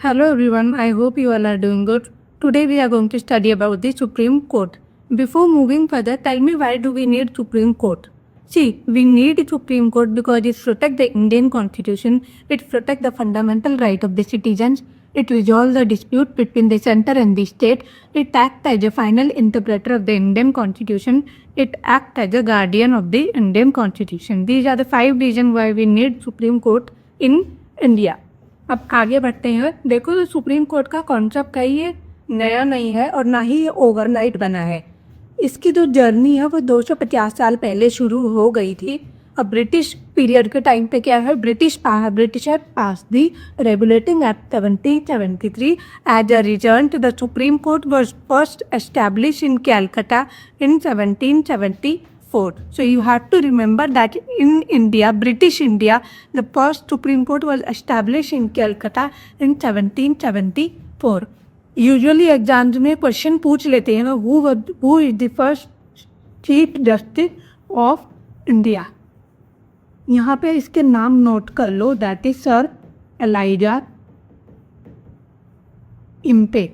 Hello everyone, I hope you all are doing good. Today we are going to study about the Supreme Court. Before moving further, tell me why do we need Supreme Court? See, we need Supreme Court because it protects the Indian Constitution, it protects the fundamental right of the citizens, it resolves the dispute between the center and the state, it acts as a final interpreter of the Indian Constitution, it acts as a guardian of the Indian Constitution. These are the 5 reasons why we need Supreme Court in India. अब आगे बढ़ते हैं। देखो तो supreme court का concept का ये नया नहीं है और ना ही ये ओवरनाइट बना है। इसकी जो जर्नी है वो 250 साल पहले शुरू हो गई थी। अब ब्रिटिश पीरियड के टाइम पे क्या है, Britisher pass the regulating act 1773 as a result to the supreme court was first establish in Calcutta in 1774. So you have to remember that in India, British India, the first Supreme Court was established in Calcutta in 1774. Usually exams में question पूछ लेते हैं who is the first chief justice of India. यहाँ पे इसके नाम note कर लो, that is sir Elijah Impey.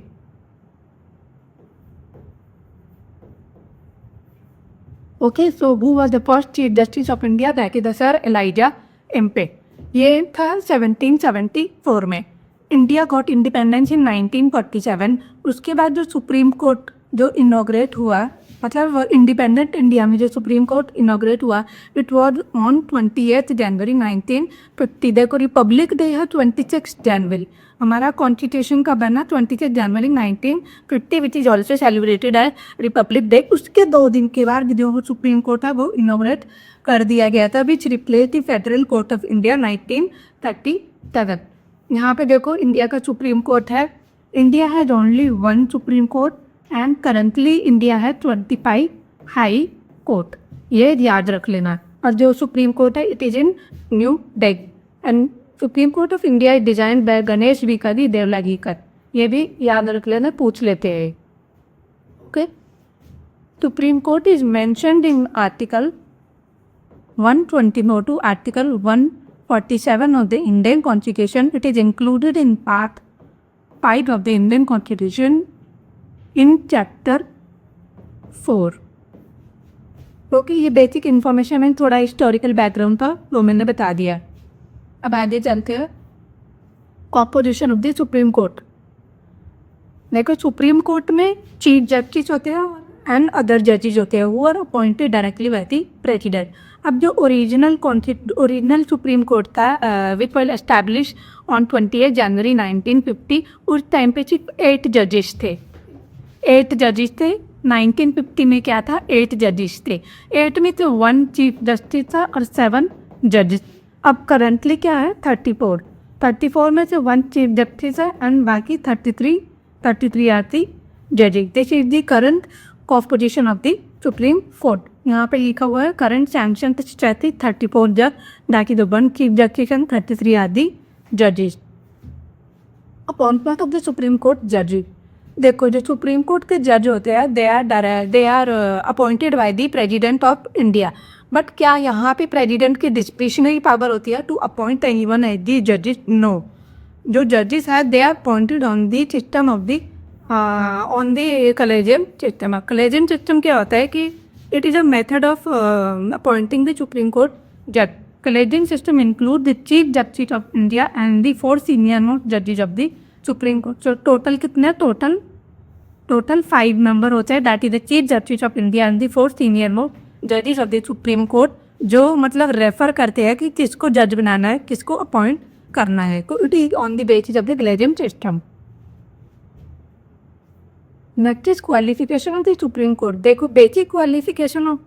Okay, so who was the first chief justice of India, that is the sir Elijah Impey. ये था 1774 में। India got independence in 1947। उसके बाद जो सुप्रीम कोर्ट जो इनॉग्रेट हुआ, मतलब इंडिपेंडेंट इंडिया में जो सुप्रीम कोर्ट इनॉग्रेट हुआ, इट वाज ऑन 28 जनवरी 1950। देखो रिपब्लिक डे है 26 जनवरी। हमारा कॉन्स्टिट्यूशन का बना 26 जनवरी 1950 which is also celebrated as republic day. उसके 2 दिन के बाद जो सुप्रीम कोर्ट था वो इनॉग्रेट कर दिया गया था, which replace the federal court of India 1937। यहाँ पे देखो इंडिया का सुप्रीम कोर्ट है। India has only 1 supreme court and currently India है 25 हाई कोर्ट, ये याद रख लेना। और जो सुप्रीम कोर्ट है it is in New Delhi and supreme court of India is design by Ganesh Vikari Devlagikar, ये भी याद रख लेना, पूछ लेते हैं। Okay, supreme court is mentioned in article 124 to article 147 of the Indian Constitution. It is included in Part 5 of the Indian Constitution in Chapter 4. Okay, ये basic information में थोड़ा हिस्टोरिकल बैकग्राउंड था वो मैंने बता दिया। अब आगे चलते हैं composition of the supreme court. देखो सुप्रीम कोर्ट में चीफ जस्टिस होते हैं एंड अदर जजेस होते हैं, वो are appointed directly by the president. अब जो ओरिजिनल सुप्रीम कोर्ट था which was establish on 28 January 1950, उस टाइम पे सिर्फ 8 जजेस थे। 8 जजेस थे। 1950 में क्या था, 8 जजेस थे। 8 में तो 1 चीफ जस्टिस था और 7 जजेस। अब करंटली क्या है, 34 में से 1 चीफ जस्टिस है एंड बाकी 33 आर दी जजेस। This is the current composition of the supreme court. यहाँ पे लिखा हुआ है करंट सैंक्शन 34 जज, बाकी the 1 chief justice and 33 are the जजेस। Appointment of the supreme court जजेस। देखो जो सुप्रीम कोर्ट के जज होते हैं they are appointed by the president of India. But क्या यहाँ पे प्रेसिडेंट की डिस्क्रिशनरी पावर होती है to appoint anyone as the जजेस? नो, जो जजेस है they are appointed on the system of the on the collegium system. Collegium system क्या होता है कि it is a method of appointing the supreme court जज। Collegium system include the chief justice of India and the 4 senior most जजेस of the supreme court. So total कितने, total 5 member होते हैं, that is the chief justice of India and the 4 senior most जजेस of the supreme court, जो मतलब refer करते हैं कि किसको जज बनाना है, किसको अपॉइंट करना है। It is on the basis of the collegium system. Next is qualification of the supreme court. देखो basic qualification of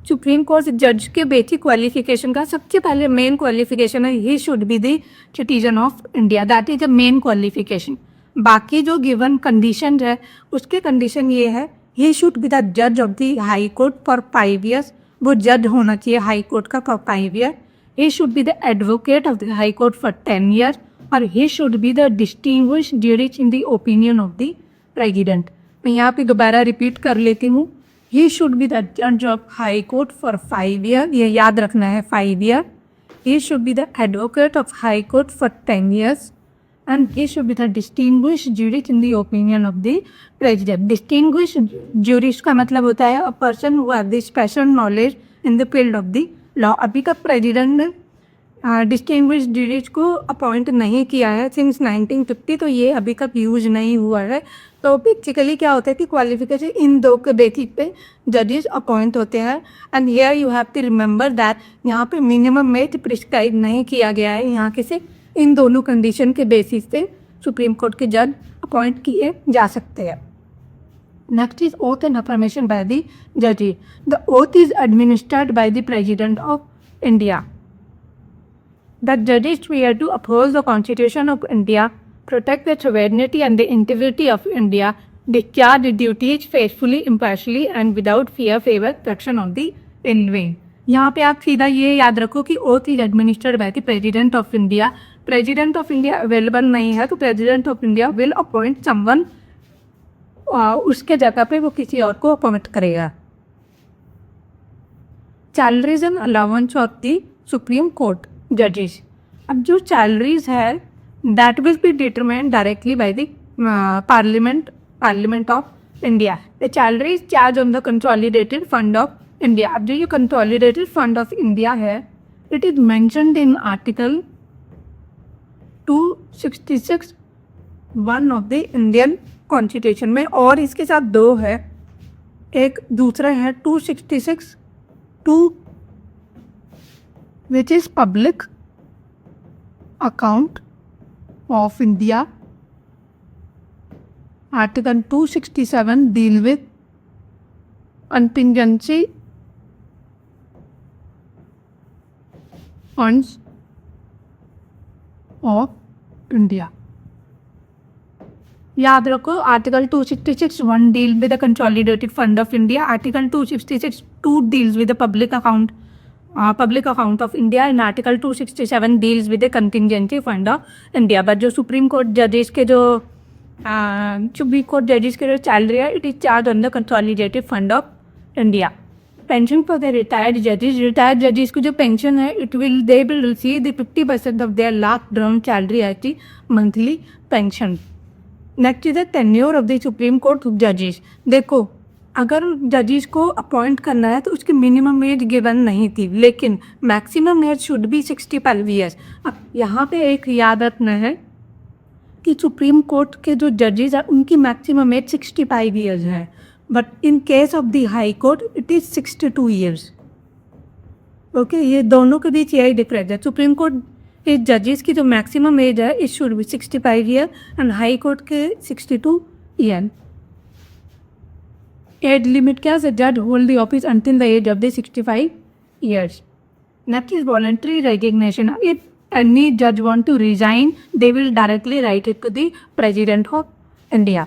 supreme court जज के बेसिक क्वालिफिकेशन का सबसे पहले मेन क्वालिफिकेशन है he should be the citizen of India, that is the main qualification. बाकी जो given condition है उसके कंडीशन ये है ही शुड बी द जज of the high court for 5 years, वो जज होना चाहिए हाई कोर्ट का for 5 years। He should be the advocate of the high court for 10 years और he should be the distinguished जज in the opinion of the president. मैं यहाँ पे दोबारा रिपीट कर लेती हूँ, ही शुड बी द जज of high court for 5 years, ये याद रखना है 5 years। He should be the advocate of high court for 10 years and he should be the distinguished jurist in the opinion of the president. Distinguished jurist का मतलब होता है a person who has the special knowledge in the field of the law. अभी का president ने distinguish jurist को appoint नहीं किया है सिंस 1950, तो ये अभी तक यूज नहीं हुआ है. तो बेसिकली क्या होता है कि क्वालिफिकेशन इन दो के बेसिस पे जजेस अपॉइंट होते हैं. And here you have to remember that यहाँ पे मिनिमम एज प्रिस्क्राइब नहीं किया गया है. यहाँ के से इन दोनों कंडीशन के बेसिस पे सुप्रीम कोर्ट के जज अपॉइंट किए जा सकते हैं. Next is oath and affirmation by the जजेस. The oath is administered by the president of India. The judges swear to uphold the Constitution of India, protect the sovereignty and the integrity of India, discharge the duties faithfully, impartially and without fear, favor, protection of the enemy. यहाँ पे आप सीधा ये याद रखो कि oath is administered by the President of India. President of India available नहीं है तो President of India will appoint someone, उसके जगह पे वो किसी और को अपॉइंट करेगा. Salaries and allowance of the Supreme Court जजेस. अब जो सैलरीज है that will be determined directly by the parliament of India. The salaries charge on the consolidated fund of India. अब जो ये कंसोलिडेटेड फंड ऑफ इंडिया है it is mentioned in article 266 1 of the Indian constitution में, और इसके साथ दो है. एक दूसरा है 266 2 which is public account of India. Article 267 deal with contingency funds of India. याद रखो article 266 1 deal with the consolidated fund of India. Article 266 2 deals with the public account of India, and Article 267 deals with the contingency fund of India. But जो supreme court जजेस के जो salary है it is charge on the consolidated fund of India. Pension for the retired जजेस को जो pension है they will receive the 50% of their last drawn salary as the monthly pension. Next is the tenure of the supreme court जजेस. देखो अगर जजेस को appoint करना है तो उसकी मिनिमम एज गिवन नहीं थी, लेकिन maximum age should be 65 years. अब यहाँ पे एक याद रखना है कि सुप्रीम कोर्ट के जो जजेस हैं उनकी मैक्सिमम एज 65 ईयर्स है, but in case of the high court it is 62 years. Okay, ये दोनों के बीच यही डिफरेंस है. सुप्रीम कोर्ट के जजेस की जो मैक्सिमम एज है it should be 65 year and high court के 62 ईयर. एज लिमिट क्या है? जज hold the office until the age of the 65 years. Next is voluntary resignation. If any जज want to resign they will directly write it to the president of India.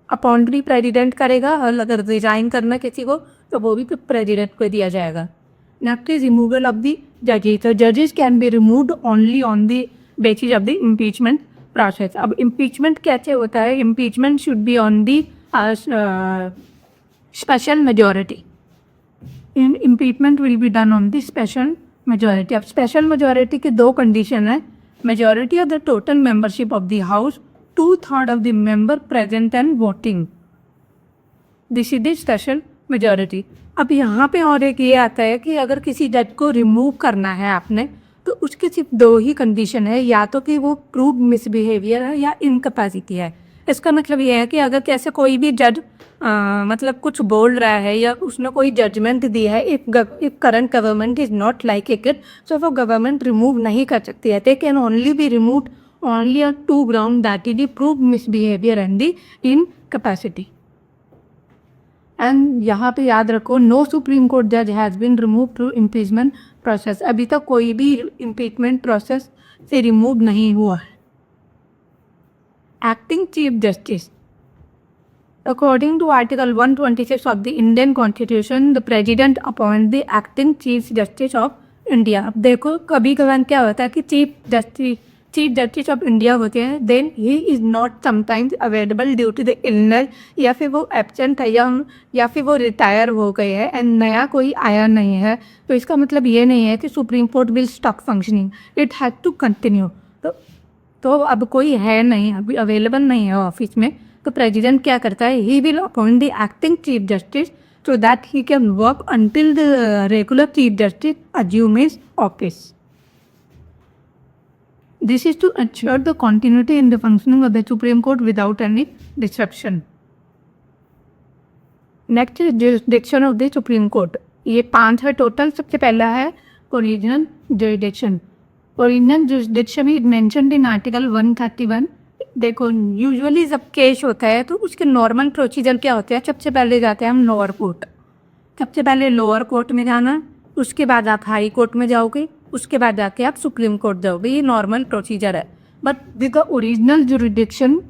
Appoint भी president करेगा और अगर resign करना किसी को तो वो भी प्रेसिडेंट को दिया जाएगा. Next is removal of the जजेस. तो जजेस can B removed only on the basis of the impeachment process. अब इम्पीचमेंट कैसे होता है? Impeachment should be on the special majority. In impeachment will be done on the special majority. अब special majority के दो condition है. Majority of the total membership of the house, 2/3 of the member present and voting. This is the special majority. अब यहाँ पे और एक ये आता है कि अगर किसी जज को रिमूव करना है आपने तो उसके सिर्फ दो ही कंडीशन है, या तो कि वो प्रूव मिसबिहेवियर है या इनकैपेसिटी है. इसका मतलब ये है कि अगर कैसे कोई भी जज मतलब कुछ बोल रहा है या उसने कोई जजमेंट दी है, if current government is not like it, so वो गवर्नमेंट रिमूव नहीं कर सकती है. They can only be removed only on 2 ground, that is the prove misbehaviour and the incapacity. And यहाँ पे याद रखो नो सुप्रीम कोर्ट जज has been remove through impeachment process. अभी तक कोई भी इम्पीचमेंट प्रोसेस से रिमूव नहीं हुआ है. Acting Chief Justice. According to Article 126 of the Indian Constitution, the President appoints the Acting Chief Justice of India. अब देखो कभी कभार क्या होता है कि चीफ जस्टिस ऑफ इंडिया होते हैं, then he is not sometimes available due to the illness, या फिर वो एब्सेंट है या फिर वो रिटायर हो गए हैं एंड नया कोई आया नहीं है. तो इसका मतलब ये नहीं है कि supreme court will stop functioning, it has to continue. तो तो अब कोई है नहीं, अभी अवेलेबल नहीं है ऑफिस में, तो प्रेसिडेंट क्या करता है, he will appoint the acting chief justice so that he can work until the regular chief justice assume his office. This is to ensure the continuity in the functioning of the Supreme Court without any disruption. Next is jurisdiction of the Supreme Court. ये 5 है total. सबसे पहला है original jurisdiction. Original jurisdiction is mentioned in Article 131. देखो usually जब case होता है तो उसके नॉर्मल प्रोसीजर क्या होते हैं, सबसे पहले जाते हैं हम लोअर कोर्ट. सबसे पहले लोअर कोर्ट में जाना, उसके बाद आप हाई कोर्ट में जाओगे, उसके बाद जाके आप सुप्रीम कोर्ट जाओगे. ये नॉर्मल प्रोसीजर है. But with the original jurisdiction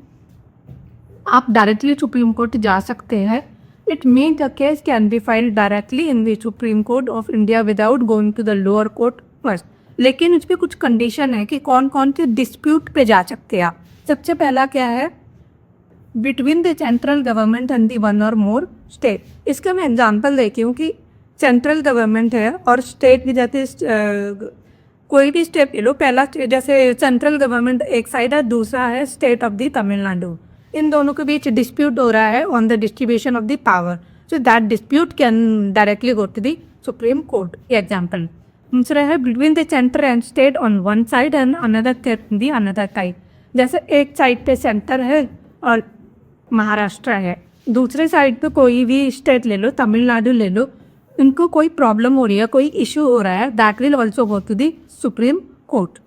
आप डायरेक्टली सुप्रीम कोर्ट जा सकते हैं. It means the case can be filed directly in the supreme court of India without going to the lower court first. लेकिन उस पर कुछ condition है कि कौन कौन से डिस्प्यूट पे जा सकते हैं आप. सबसे पहला क्या है, between the central government and the one और मोर स्टेट. इसका मैं एग्जांपल देती हूँ कि सेंट्रल गवर्नमेंट है और स्टेट भी जाते कोई भी स्टेट ले लो. पहला जैसे सेंट्रल गवर्नमेंट एक साइड है, दूसरा है स्टेट ऑफ द तमिलनाडु. इन दोनों के बीच डिस्प्यूट हो रहा है on the distribution of the power. So that dispute can directly go to the supreme court. ये एग्जाम्पल. दूसरा है between the centre and state on one side and another state the another side. जैसे एक side पे centre है और महाराष्ट्र है, दूसरे साइड पे कोई भी स्टेट ले लो, तमिलनाडु ले लो, उनको कोई प्रॉब्लम हो रही है, कोई इशू हो रहा है, that will also go to the supreme court.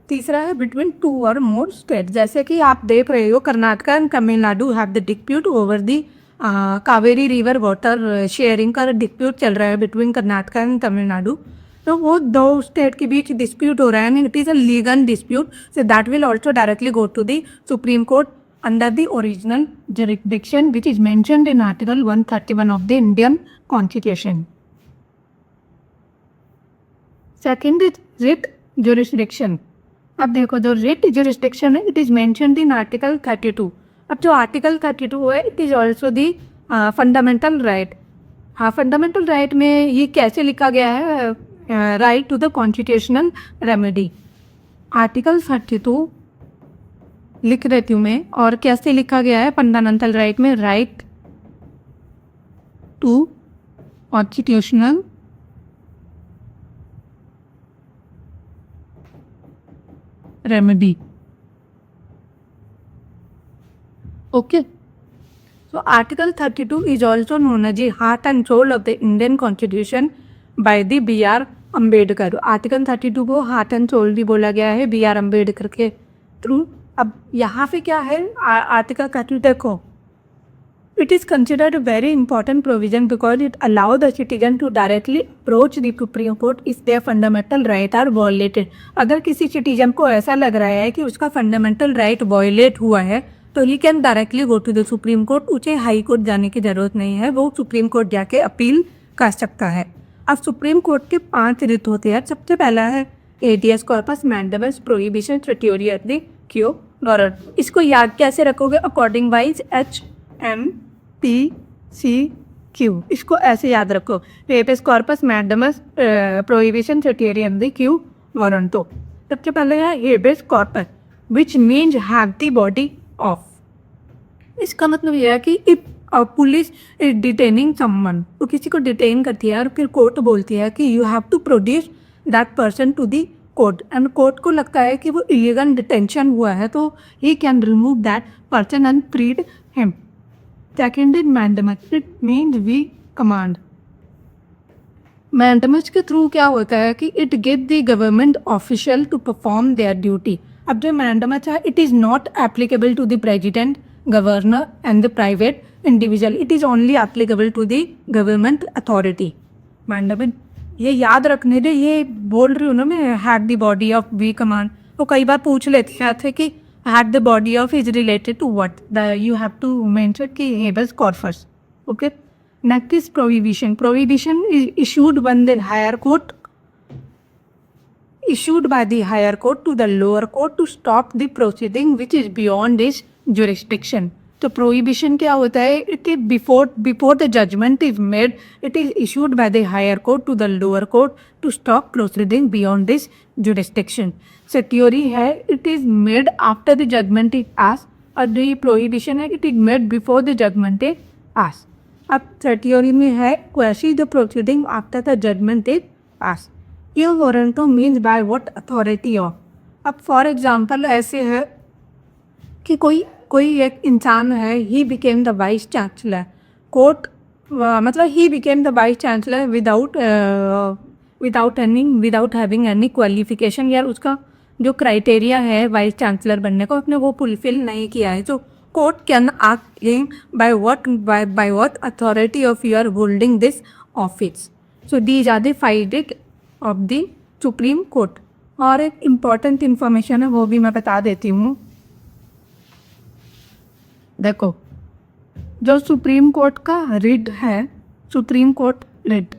तीसरा है बिटवीन 2 और मोर स्टेट. जैसे कि आप देख रहे हो Karnataka and Tamil Nadu have the dispute over the Kaveri river water sharing का डिस्प्यूट चल रहा है बिटवीन कर्नाटका एंड तमिलनाडु. तो वो 2 स्टेट के बीच डिस्प्यूट हो रहा है and it is a legal dispute. So that will also directly go to the supreme court under the original jurisdiction which is mentioned in Article 131 of the Indian Constitution. Second is writ jurisdiction. अब देखो जो writ jurisdiction है, it is mentioned in Article 32. अब जो Article 32 है, it is also the fundamental right. हाँ, fundamental right में ये कैसे लिखा गया है, right to the constitutional remedy. Article 32 लिख देती हूँ मैं, और कैसे लिखा गया है फंडामेंटल राइट में, right to constitutional remedy. Okay. So article 32 is also known as the heart and soul of the Indian constitution by the B.R. Ambedkar. Article 32 को हार्ट एंड सोल भी बोला गया है B.R. अम्बेडकर के थ्रू. अब यहाँ पे क्या है आर्टिकल 32 देखो, it is considered very important provision because it allow the citizen to directly approach the supreme court if their fundamental right are violated. अगर किसी सिटीजन को ऐसा लग रहा है कि उसका फंडामेंटल राइट वॉयलेट हुआ है तो he can directly go to the supreme court. उसे हाई कोर्ट जाने की ज़रूरत नहीं है, वो सुप्रीम कोर्ट जाके अपील कर सकता है. अब सुप्रीम कोर्ट के 5 रिट होते हैं. सबसे पहला है एडियस कॉर्पस, मैंडेमस, प्रोहिबिशन, सर्टियोरियरी, क्यो, नॉरल. इसको याद कैसे रखोगे, अकॉर्डिंग वाइज HMPCQ. इसको ऐसे याद रखो, हेबियस कॉर्पस, मैंडेमस, प्रोहिबिशन, सर्टियोरियरी, क्यो, नॉरल. तो सबसे पहले है habeas corpus which means have the body of. इसका मतलब यह है कि if police is detaining someone, तो किसी को डिटेन करती है और फिर कोर्ट बोलती है कि you have to produce that person to the court, and court को लगता है कि वो इलीगल डिटेंशन हुआ है तो he can remove that person and freed him. Second is mandamus, it means we command. Mandamus के थ्रू क्या होता है कि it give the government official to perform their duty. अब जो मैंडेमस है, it is not applicable to the president, governor and the private individual. It is only applicable to the government authority. Mandamus ये याद रखने दे, ये बोल रही हूँ ना मैं, had the body of we command. तो कई बार पूछ लेते थे कि had the body of is related to what, you have to mention कि habeas corpus. Okay. Next is prohibition. Prohibition is issued by the higher court, issued by the higher court to the lower court to stop the proceeding which is beyond its jurisdiction. तो prohibition क्या होता है? It is before the judgement is made, it is issued by the higher court to the lower court to stop proceeding beyond this jurisdiction. Certiorari है, it is made after the judgement is pass, और जो ये prohibition है it is made before the judgement is pass. अब certiorari में है question the proceeding after the judgement is pass. ये warranto means by what authority of. अब for example ऐसे है कि कोई एक इंसान है, he became the vice chancellor, court मतलब he became the vice chancellor without having any qualification, या उसका जो क्राइटेरिया है वाइस चांसलर बनने को उसने वो फुलफिल नहीं किया है। तो court can ask him by what authority of you are holding this office. So these are the finding of the supreme court. और एक इम्पॉर्टेंट इन्फॉर्मेशन है वो भी मैं बता देती हूँ। देखो, जो सुप्रीम कोर्ट का रिट है, supreme court writ,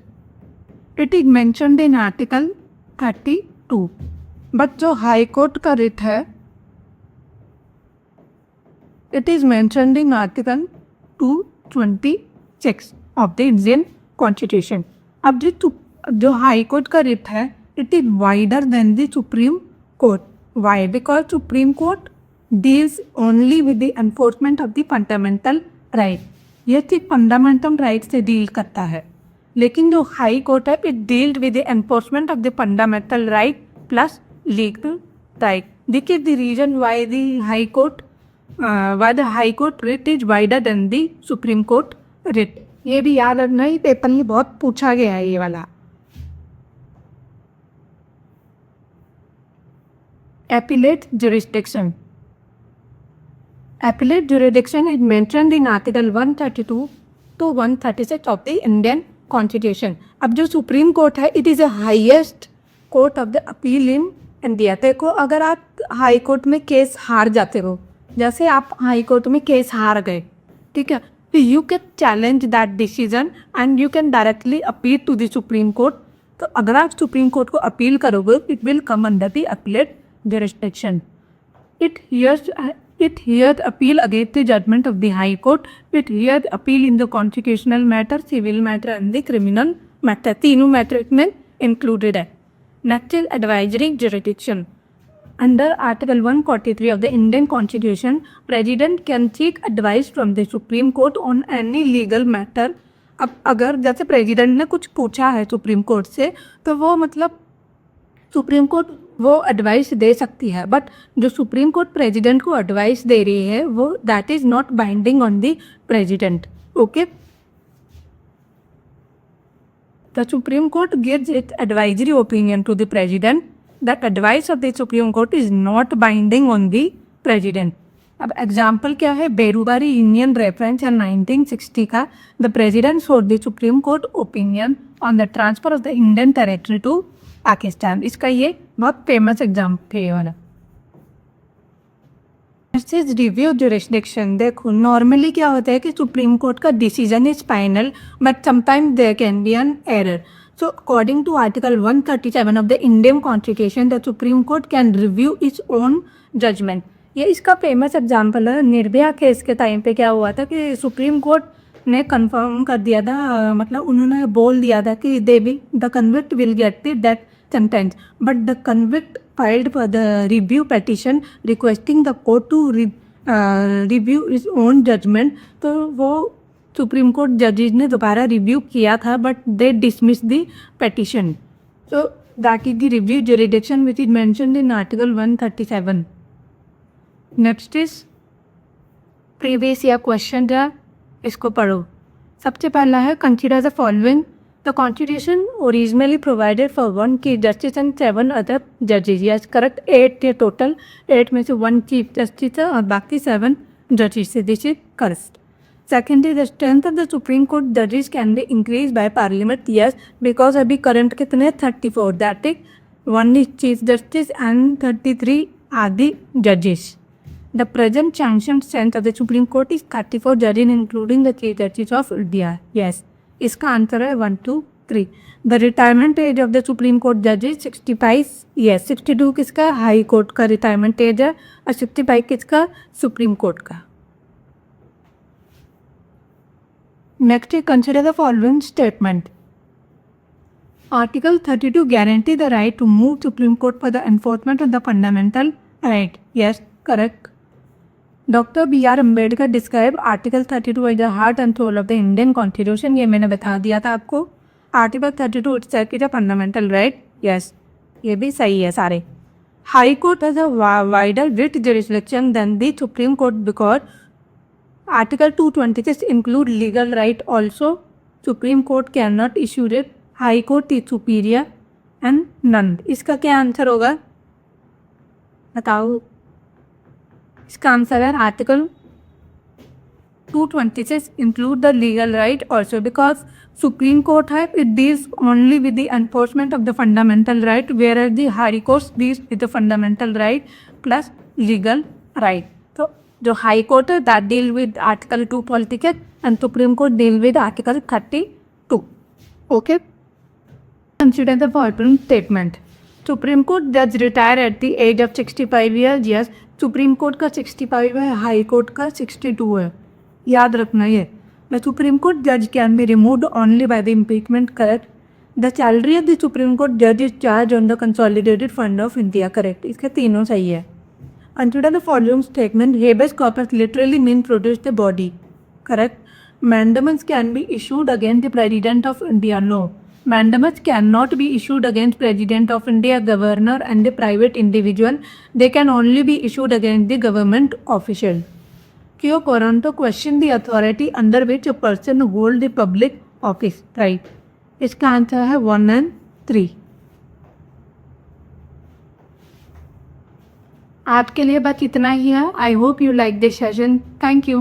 it is mentioned in article 32, but जो हाई कोर्ट का रिट है it is mentioned in article 226 of the Indian constitution. अब जो हाई कोर्ट का रिट है it is wider than the supreme court. Why? Because supreme court deals only with the enforcement of the fundamental right, ये सिर्फ fundamental right से deal करता है। लेकिन जो हाई कोर्ट है it dealt with the enforcement of the fundamental right plus legal right. This is the reason why the high court writ is wider than the supreme court writ. ये भी याद रखना, ही paper में बहुत पूछा गया है ये वाला। Appellate jurisdiction. Appellate jurisdiction is mentioned in Article 132 to 136 of the Indian Constitution। अब जो सुप्रीम कोर्ट है it is a highest court of the appeal in India. देखो, अगर आप हाई कोर्ट में केस हार जाते हो, जैसे आप हाई कोर्ट में केस हार गए, ठीक है, तो you can challenge that decision and you can directly appeal to the supreme court. तो अगर आप सुप्रीम कोर्ट को अपील करोगे it will come under the appellate jurisdiction। It hears appeal against the judgment of the High Court. It hears appeal in the constitutional matter, civil matter and the criminal matter। तीनों matter इसमें included है। Next is advisory jurisdiction। Under Article 143 of the Indian Constitution, President can seek advice from the Supreme Court on any legal matter। अब अगर जैसे president ने कुछ पूछा है सुप्रीम कोर्ट से, तो वो मतलब सुप्रीम कोर्ट वो एडवाइस दे सकती है, बट जो सुप्रीम कोर्ट प्रेसिडेंट को एडवाइस दे रही है वो that is not binding on the president. Okay, the supreme court gives its advisory opinion to the president. That advice of the supreme court is not binding on the president. अब example क्या है? Berubari union reference है 1960 का। The president sought the supreme court opinion on the transfer of the Indian territory to Pakistan. इसका ये बहुत famous example है वाला। Review jurisdiction. देखो, नॉर्मली क्या होता है कि सुप्रीम कोर्ट का decision is final, but sometimes there can be an error. So according to article 137 of the Indian constitution, the supreme court can review its own judgment. ये इसका famous example है। Nirbhaya case के time पे क्या हुआ था कि सुप्रीम कोर्ट ने कंफर्म कर दिया था, मतलब उन्होंने बोल दिया था कि the convict will get the death sentence, but the convict filed for the review petition requesting the court to review its own judgment. तो वो सुप्रीम कोर्ट जजेज ने दोबारा रिव्यू किया था, but they dismiss the petition. So that is the review juridiction which is mentioned in article 137। Next is previous year question है, इसको पढ़ो। सबसे पहला है consider the following. The constitution originally provided for 1 chief justice and 7 other जजेज। Yes correct, 8 थे total, 8 में से 1 चीफ जस्टिस है और बाकी 7 जजेस है। This is correct. Second is the strength of the supreme court जजेस can be increase by parliament. Yes, because अभी करंट कितने 34, that is 1 is chief justice and 33 are the जजेस। The present sanctioned strength of the Supreme Court is 34 judges including the Chief Justice of India। Yes, इसका answer है 1, 2, 3। The retirement age of the Supreme Court judges 65। Yes, 62 किसका? High court का retirement age है, और 65 किसका? Supreme court का। Next, consider the following statement. Article 32 guarantee the right to move Supreme Court for the enforcement of the fundamental right. Yes, correct. Dr. B.R. Ambedkar describe Article 32 as the heart and soul of the Indian Constitution. ये मैंने बता दिया था आपको. Article 32 itself is a fundamental right. Yes, ये भी सही है सारे. High Court has a wider writ jurisdiction than the Supreme Court because Article 226 include legal right also. Supreme Court cannot issue it. High Court is superior and none. इसका क्या answer होगा बताओ. इसका आंसर है article 226 include the legal right also because Supreme Court have it deals only with the enforcement of the fundamental right, whereas the High Court deals with the fundamental right plus legal right. So जो High Court है that deal with Article 2 politics and Supreme Court deal with Article 32. Okay. Consider the following statement. Supreme Court judge retire at the age of 65 years. Yes, Supreme Court का 65 है, High Court का 62 है. याद रखना ये. The Supreme Court judge can be removed only by the impeachment. Correct. The salary of the Supreme Court judge is charged on the Consolidated Fund of India. Correct. इसके तीनों सही है. Consider the following statement. Habeas corpus literally means produce the body. Correct. Mandamus can be issued against the President of India. No. Mandamus cannot be issued against President of India, Governor and the private individual. They can only be issued against the government official. Kyo Coronto question the authority under which a person hold the public office. Right. इसका answer है 1 and 3. आज के लिए बस इतना ही है. I hope you like this session. Thank you.